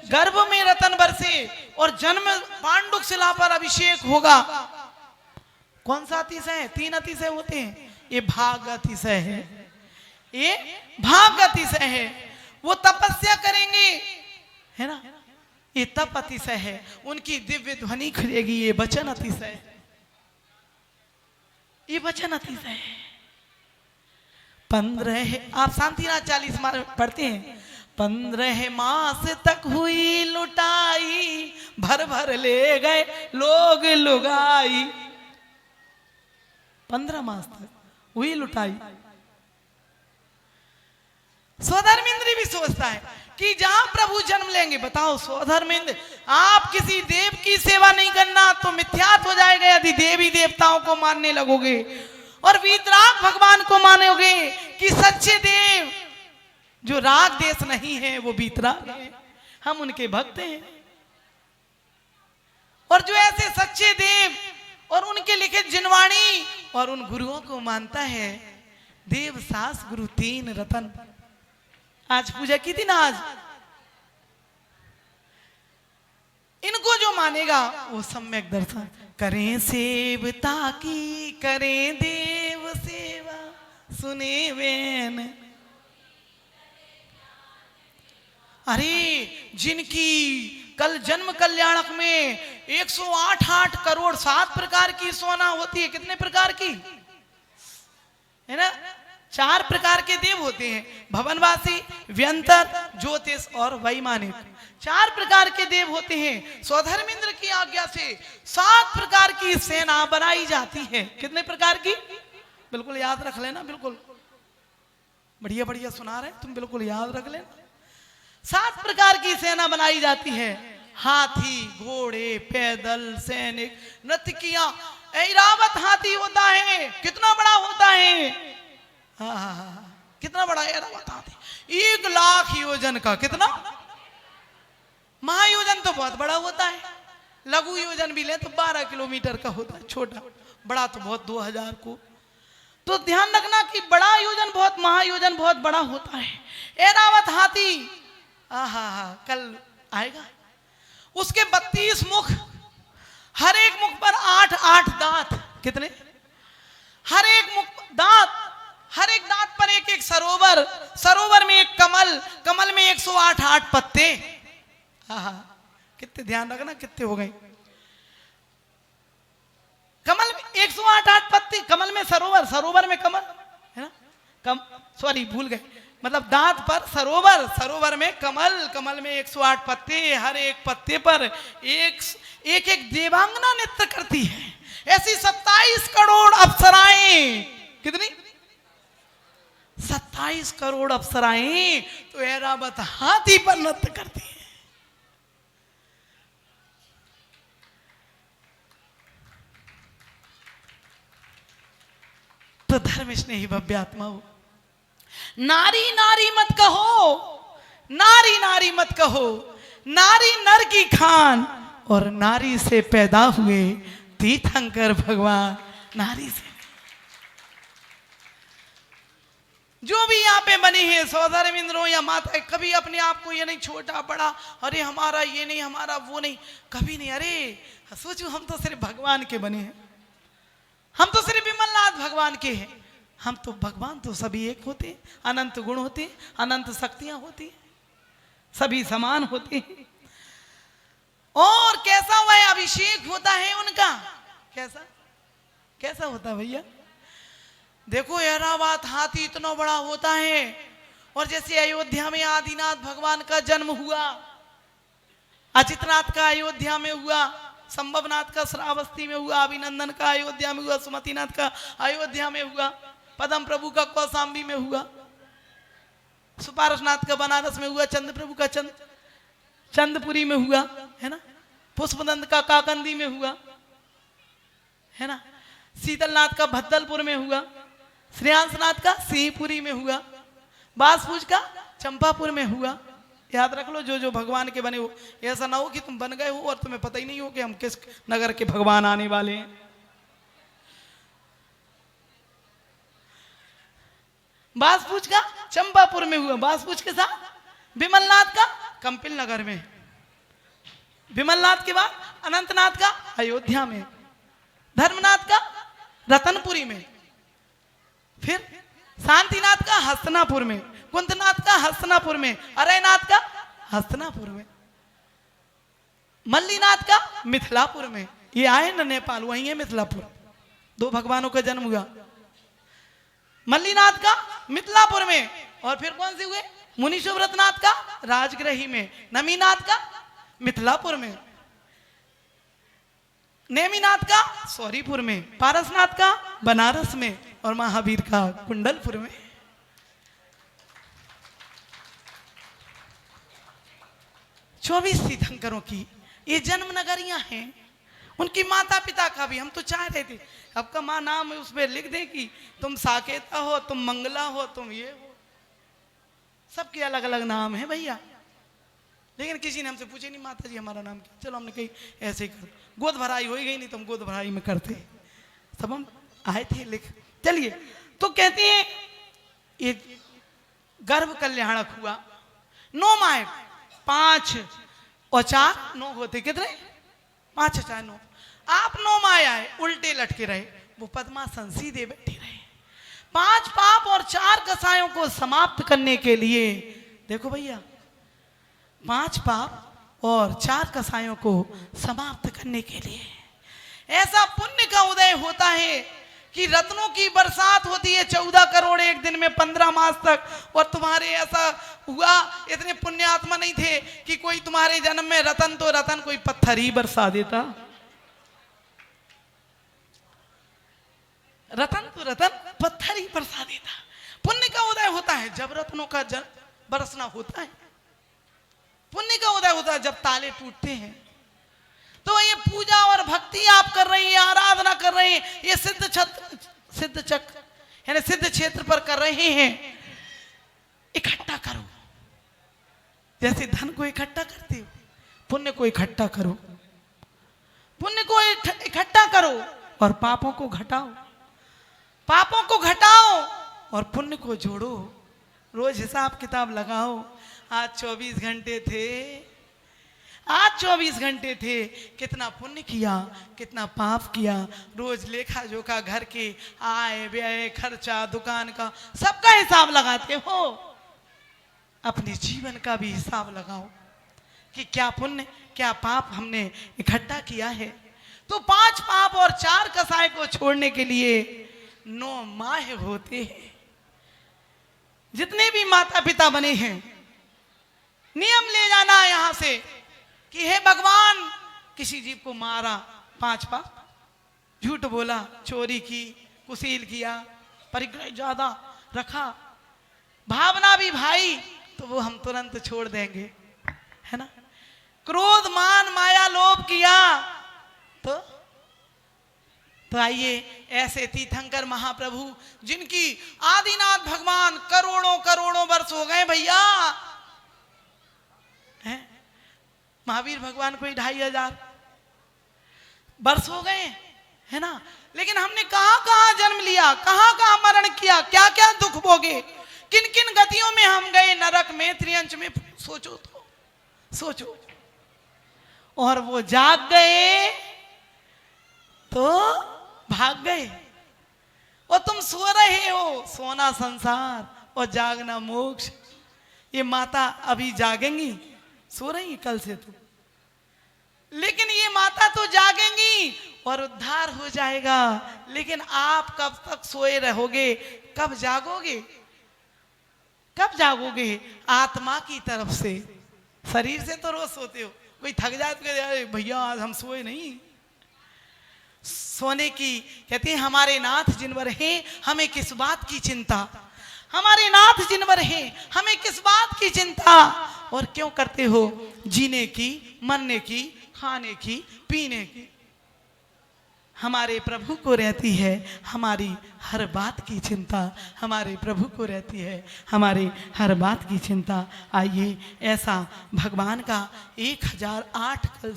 गर्भ में रतन बरसे और जन्म पांडुक शिला पर अभिषेक होगा। कौन सा अतिशय है? 3 अतिशय होते हैं। ये भाग अतिशय है, ये भाग अतिशय है। वो तपस्या करेंगे, है ना, ये तप अतिशय है। उनकी दिव्य ध्वनि खुलेगी, ये वचन अतिशय है, ये वचन अतिशय है। 15 आप शांतिनाथ 40 पढ़ते हैं। 15 मास तक हुई लुटाई, भर भर ले गए लोग लुगाई। 15 मास तक हुई लुटाई। स्वधर्मेंद्र भी सोचता है कि जहां प्रभु जन्म लेंगे, बताओ स्वधर्मेंद्र, आप किसी देव की सेवा नहीं करना तो मिथ्यात हो जाएगा यदि देवी देवताओं को मानने लगोगे, और वीतराग भगवान को मानोगे कि सच्चे देव जो राग देश नहीं है वो वीतराग है, हम उनके भक्त हैं। और जो ऐसे सच्चे देव और उनके लिखित जिनवाणी और उन गुरुओं को मानता है, देव सास गुरु 3 रतन। आज पूजा की थी ना, आज इनको जो मानेगा वो सम्यक दर्शन करें। सेवता की करें देव सेवा, सुने वेन। अरे जिनकी कल जन्म कल्याणक में 108 करोड़ 7 प्रकार की सोना होती है। कितने प्रकार की है ना? 4 प्रकार के देव होते हैं, भवनवासी, व्यंतर, ज्योतिष और वैमानिक। 4 प्रकार के देव होते हैं। स्वधर्मेंद्र की आज्ञा से 7 प्रकार की सेना बनाई जाती है। कितने प्रकार की? बिल्कुल याद रख लेना, बिल्कुल बढ़िया बढ़िया सुना रहे, तुम बिल्कुल याद रख लेना। 7 प्रकार की सेना बनाई जाती है। हाथी, घोड़े, पैदल, सैनिक, नर्तकियां। ऐरावत हाथी होता है, कितना बड़ा होता है? कितना बड़ा ऐरावत हाथी? 1 लाख योजन का। कितना? महायोजन तो बहुत बड़ा होता है, लघु योजन भी ले तो 12 किलोमीटर का होता है, छोटा। बड़ा तो बहुत 2000 को। तो ध्यान रखना कि बड़ा योजन बहुत, महायोजन बहुत बड़ा होता है। ऐरावत हाथी कल आएगा। उसके 32 मुख, हर एक मुख पर 8-8 दांत। कितने? हर एक मुख दांत, हर एक दांत पर एक सरोवर, सरोवर में एक कमल, कमल में 108 पत्ते। कितने, ध्यान रखना कितने हो गए। कमल में 108 पत्ते, कमल में सरोवर, सरोवर में कमल, है ना? सॉरी भूल गए, मतलब दांत पर सरोवर, सरोवर में कमल, कमल में 108 पत्ते। हर एक पत्ते पर एक देवांगना नृत्य करती है। ऐसी 27 करोड़ अप्सराएं। कितनी? 27 करोड़ अप्सराएं तो ऐरावत हाथी पर नृत्य करती है। तो धर्म स्नेही भव्य आत्मा हो, नारी नारी मत कहो, नारी नारी मत कहो। नारी नर की खान और नारी से पैदा हुए तीर्थंकर भगवान। नारी से जो भी यहाँ पे बने हैं, स्वधर्मेंद्रों या माता, कभी अपने आप को ये नहीं छोटा बड़ा, अरे हमारा ये नहीं, हमारा वो नहीं, कभी नहीं। अरे सोचो, हम तो सिर्फ भगवान के बने हैं, हम तो सिर्फ विमलनाथ भगवान के हैं। हम तो भगवान तो सभी एक होते हैं, अनंत गुण होते हैं, अनंत शक्तियां होती हैं, सभी समान होते हैं। और कैसा वह अभिषेक होता है उनका? कैसा कैसा होता है भैया? देखो, ऐरावत हाथी इतना बड़ा होता है। और जैसे अयोध्या में आदिनाथ भगवान का जन्म हुआ, अचितनाथ का अयोध्या में हुआ, संभवनाथ का श्रावस्ती में हुआ, अभिनंदन का अयोध्या में हुआ, सुमतिनाथ का अयोध्या में हुआ, पद्म प्रभु का कौशाम्बी में हुआ, सुपारसनाथ का बनारस में हुआ, चंद्र प्रभु का चंदपुरी में हुआ, है ना? पुष्पदंत का काकंदी में हुआ, है ना? शीतलनाथ का भद्दलपुर में हुआ, श्रेयांसनाथ का सिंहपुरी में हुआ, बासपूज का चंपापुर में हुआ। याद रख लो, जो जो भगवान के बने हो। ऐसा ना हो कि तुम बन गए हो और तुम्हें पता ही नहीं हो कि हम किस नगर के भगवान आने वाले हैं। बासपूज का चंपापुर में हुआ, बासपूज के साथ विमलनाथ का कंपिल नगर में, विमलनाथ के बाद अनंतनाथ का अयोध्या में, धर्मनाथ का रतनपुरी में, फिर शांतिनाथ का हस्तनापुर में, कुंतनाथ का हस्तनापुर में, अरयनाथ का हस्तनापुर में, मल्लीनाथ का मिथिलापुर में। ये आए ना नेपाल, वहीं है मिथिलापुर। दो भगवानों का जन्म हुआ, मल्लीनाथ का मिथिलापुर में, और फिर कौन से हुए? मुनि सुव्रतनाथ का राजगृही में, नमीनाथ का मिथिलापुर में, नेमिनाथ का सौरीपुर में, पारसनाथ का बनारस में, और महावीर का कुंडलपुर में। चौबीस तीर्थंकरों की ये जन्म नगरियां हैं। उनकी माता पिता का भी हम तो चाह रहे थे आपका माँ नाम उस पर लिख दे कि तुम साकेता हो, तुम मंगला हो, तुम ये हो। सबके अलग अलग नाम है भैया, लेकिन किसी ने हमसे पूछे नहीं माता जी हमारा नाम क्या। चलो हमने कही ऐसे ही कर, गोद भराई हो गई, नहीं तो हम गोद भराई में करते। सब हम आए थे लिख। चलिए, तो कहते हैं ये गर्भ कल्याणक हुआ। 9 माह, 5 और 4 9 होते, कितने? 5 और 4 9। आप 9 माह आए, उल्टे लटके रहे, वो पद्मासन सीधे बैठे रहे। 5 पाप और 4 कसायों को समाप्त करने के लिए, देखो भैया, 5 पाप और 4 कसायों को समाप्त करने के लिए ऐसा पुण्य का उदय होता है कि रत्नों की बरसात होती है 14 करोड़ एक दिन में 15 मास तक। और तुम्हारे ऐसा हुआ, इतने पुण्यात्मा नहीं थे कि कोई तुम्हारे जन्म में रतन तो रतन, कोई पत्थर ही बरसा देता। रतन तो रतन, पत्थर ही बरसा देता। पुण्य का उदय होता है जब रत्नों का बरसना होता है। पुण्य का उदय होता है जब ताले टूटते हैं। तो ये पूजा और भक्ति आप कर रहे हैं, आराधना कर रहे हैं, ये सिद्ध चक्र यानी सिद्ध क्षेत्र पर कर रहे हैं। इकट्ठा करो, जैसे धन को इकट्ठा करते हो, पुण्य को इकट्ठा करो। पुण्य को इकट्ठा करो और पापों को घटाओ, पापों को घटाओ और पुण्य को जोड़ो। रोज हिसाब किताब लगाओ। आज 24 घंटे थे, आज 24 घंटे थे, कितना पुण्य किया, कितना पाप किया। रोज लेखा जोखा, घर के आय व्यय, खर्चा, दुकान का, सबका हिसाब लगाते हो। अपने जीवन का भी हिसाब लगाओ कि क्या पुण्य क्या पाप हमने इकट्ठा किया है। तो 5 पाप और 4 कसाय को छोड़ने के लिए 9 माह होते हैं। जितने भी माता पिता बने हैं, नियम ले जाना यहां से कि हे भगवान, किसी जीव को मारा 5 पाप, झूठ बोला, चोरी की, कुसील किया, परिग्रह ज्यादा रखा, भावना भी भाई, तो वो हम तुरंत छोड़ देंगे, है ना। क्रोध मान माया लोभ किया तो आइए ऐसे तीर्थंकर महाप्रभु जिनकी आदिनाथ भगवान करोड़ों करोड़ों वर्ष हो गए भैया, हैं? महावीर भगवान को 2500 वर्ष हो गए, है ना। लेकिन हमने कहां कहां जन्म लिया, कहां कहां मरण किया, क्या क्या दुख भोगे, किन किन गतियों में हम गए, नरक में, त्रियंच में, सोचो तो, सोचो। और वो जाग गए तो भाग गए। और तुम सो रहे हो, सोना संसार और जागना मोक्ष। ये माता अभी जागेंगी, सो रही कल से तो, लेकिन ये माता तो जागेंगी और उद्धार हो जाएगा। लेकिन आप कब तक सोए रहोगे, कब जागोगे, कब जागोगे? आत्मा की तरफ से। शरीर से तो रोज सोते हो, कोई थक जाए तो कहते भैया आज हम सोए नहीं। सोने की कहते हैं हमारे नाथ जिनवर हैं हमें किस बात की चिंता, हमारे नाथ जिनवर हैं हमें किस बात की चिंता। और क्यों करते हो? जीने की, मरने की, खाने की, पीने की। हमारे प्रभु को रहती है हमारी हर बात की चिंता, हमारे प्रभु को रहती है हमारे हर बात की चिंता। आइए ऐसा भगवान का 1008 कल